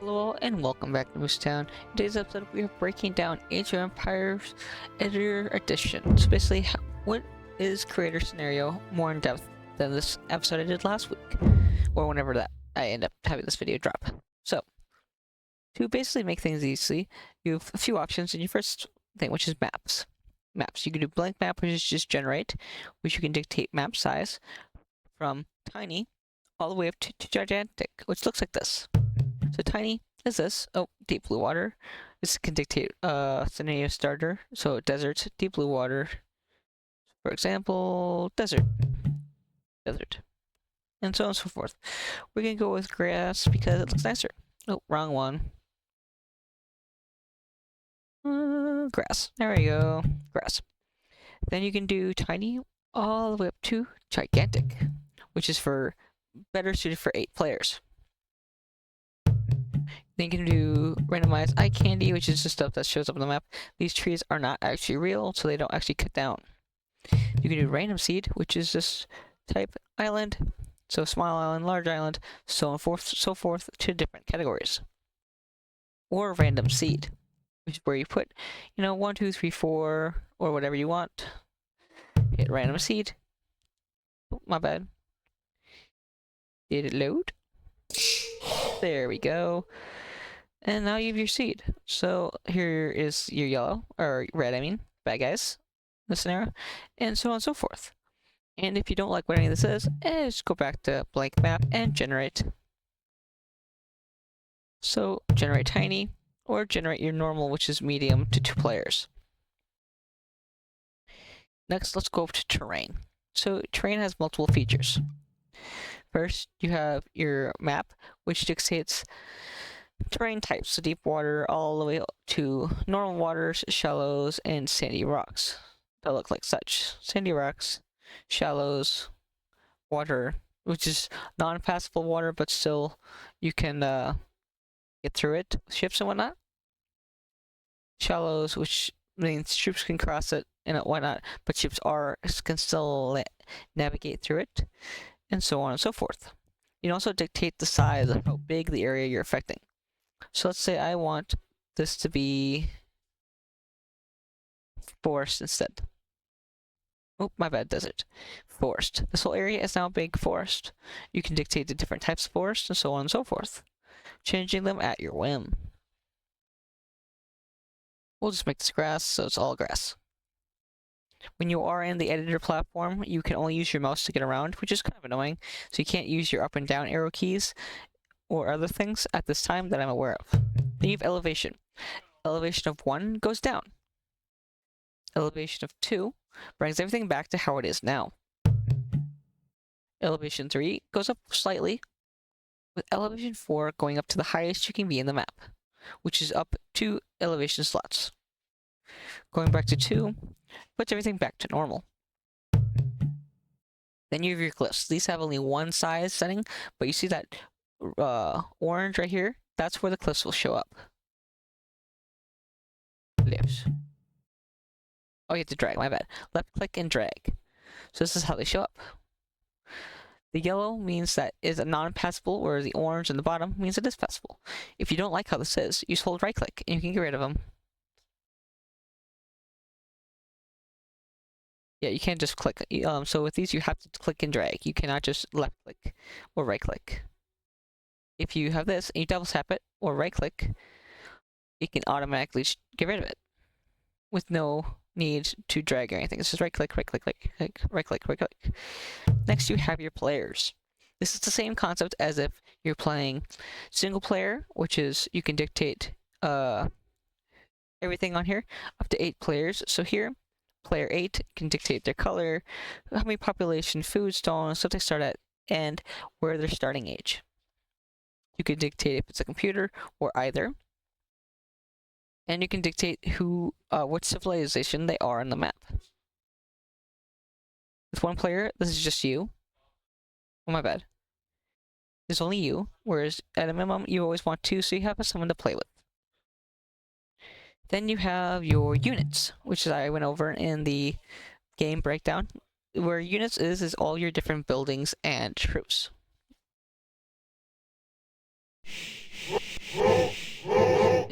Hello and welcome back to Mooseytown. In today's episode, we are breaking down Age of Empires Editor Edition. So basically, what is creator scenario more in depth than this episode I did last week, or whenever that I end up having this video drop. So, to basically make things easy, you have a few options in your first thing, which is maps. Maps. You can do blank map, which is just generate, which you can dictate map size from tiny all the way up to gigantic, which looks like this. So tiny is this. Oh, deep blue water. This can dictate scenario starter. So desert, deep blue water. For example, desert. Desert. And so on and so forth. We're gonna go with grass because it looks nicer. Oh, wrong one. Grass. There we go. Grass. Then you can do tiny all the way up to gigantic, which is for better suited for 8 players. Then you can do randomized eye candy, which is just stuff that shows up on the map. These trees are not actually real, so they don't actually cut down. You can do random seed, which is just type island, so small island, large island, so on so forth to different categories. Or random seed, which is where you put, 1, 2, 3, 4, or whatever you want. Hit random seed. Oh, my bad. Did it load? There we go. And now you have your seed. So here is your yellow, or red, I mean, bad guys, in this scenario, and so on and so forth. And if you don't like what any of this is, just go back to blank map and generate. So generate tiny, or generate your normal, which is medium to 2 players. Next, let's go up to terrain. So terrain has multiple features. First, you have your map, which dictates terrain types, so deep water all the way to normal waters, shallows, and sandy rocks that look like such. Sandy rocks, shallows, water, which is non-passable water, but still you can get through it with ships and whatnot. Shallows, which means ships can cross it and whatnot, but ships can still navigate through it, and so on and so forth. You can also dictate the size of how big the area you're affecting. So let's say I want this to be forest instead. Oh, my bad, desert. Forest. This whole area is now a big forest. You can dictate the different types of forest and so on and so forth, changing them at your whim. We'll just make this grass, so it's all grass. When you are in the editor platform, you can only use your mouse to get around, which is kind of annoying. So you can't use your up and down arrow keys or other things at this time that I'm aware of. Then you have elevation. Elevation of 1 goes down. Elevation of 2 brings everything back to how it is now. Elevation 3 goes up slightly, with elevation 4 going up to the highest you can be in the map, which is up 2 elevation slots. Going back to 2 puts everything back to normal. Then you have your glyphs. These have only one size setting, but you see that orange right here? That's where the glyphs will show up. Glyphs. Oh, you have to drag, my bad. Left click and drag. So this is how they show up. The yellow means that is a non-passable, whereas the orange in the bottom means it is passable. If you don't like how this is, you just hold right click and you can get rid of them. Yeah, you can't just click. So with these, you have to click and drag. You cannot just left click or right click. If you have this and you double tap it or right click, you can automatically get rid of it with no need to drag or anything. It's just right click, right click, right click, right click. Next, you have your players. This is the same concept as if you're playing single player, which is you can dictate everything on here up to 8 players. So here, player 8 can dictate their color, how many population, food, stone, stuff they start at, and where their starting age. You can dictate if it's a computer or either. And you can dictate what civilization they are on the map. With one player, this is just you. Oh, my bad. There's only you, whereas at a minimum, you always want 2, so you have someone to play with. Then you have your units, which I went over in the game breakdown. Where units is all your different buildings and troops.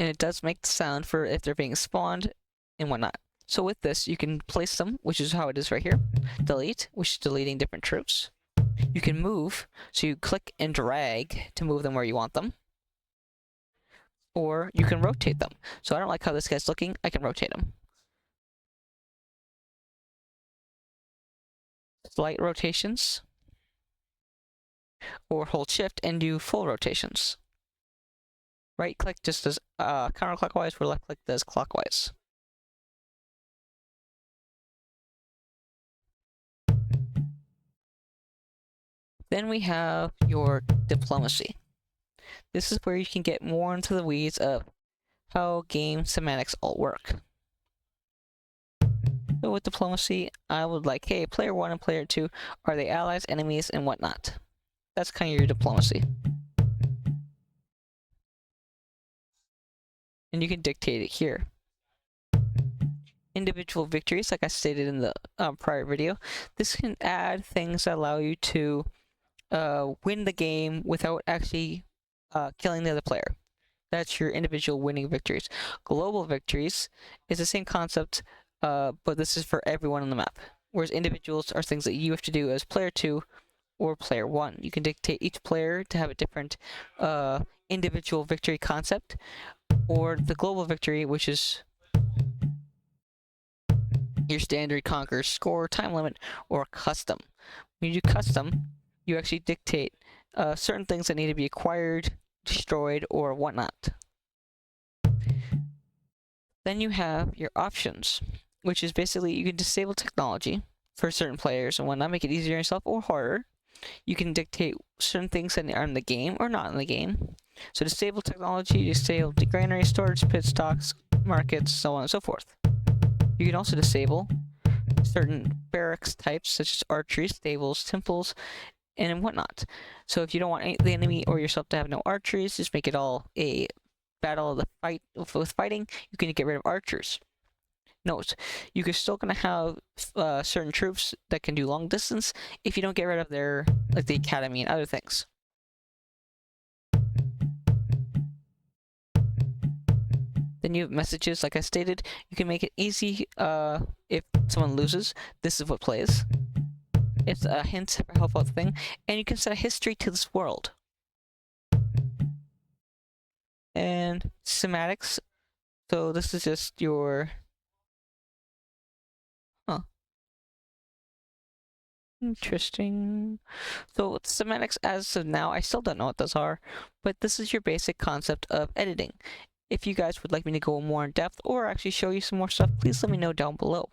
and it does make the sound for if they're being spawned and whatnot. So with this, you can place them, which is how it is right here. Delete, which is deleting different troops. You can move, so you click and drag to move them where you want them. Or you can rotate them. So I don't like how this guy's looking, I can rotate him. Slight rotations. Or hold shift and do full rotations. Right click just does counterclockwise, where left click does clockwise. Then we have your diplomacy. This is where you can get more into the weeds of how game semantics all work. So with diplomacy, I would like, hey, player 1 and player 2, are they allies, enemies, and whatnot? That's kind of your diplomacy. And you can dictate it here. Individual victories, like I stated in the prior video, this can add things that allow you to win the game without actually killing the other player. That's your individual winning victories. Global victories is the same concept, but this is for everyone on the map. Whereas individuals are things that you have to do as player 2 or player 1. You can dictate each player to have a different individual victory concept, or the global victory, which is your standard conquer, score, time limit, or custom. When you do custom, you actually dictate certain things that need to be acquired, destroyed, or whatnot. Then you have your options, which is basically you can disable technology for certain players and whatnot, make it easier on yourself or harder. You can dictate certain things that are in the game or not in the game. So disable technology, disable the granary, storage, pit stocks, markets, so on and so forth. You can also disable certain barracks types such as archery, stables, temples, and whatnot. So if you don't want the enemy or yourself to have no archeries, just make it all a battle of the fight with fighting, you can get rid of archers. Note, you're still going to have certain troops that can do long distance if you don't get rid of their, like the academy and other things. Then you have messages, like I stated, you can make it easy if someone loses, this is what plays. It's a hint for help out thing, and you can set a history to this world. And semantics, so this is just your interesting. So semantics as of now, I still don't know what those are, but this is your basic concept of editing. If you guys would like me to go more in depth or actually show you some more stuff, please let me know down below.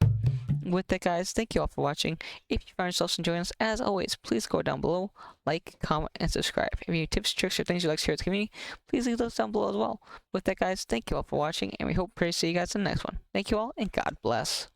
With that, guys, thank you all for watching. If you found yourselves enjoying this, as always, please go down below, like, comment, and subscribe. If you have any tips, tricks, or things you'd like to share with the community, please leave those down below as well. With that, guys, thank you all for watching, and we hope to see you guys in the next one. Thank you all, and God bless.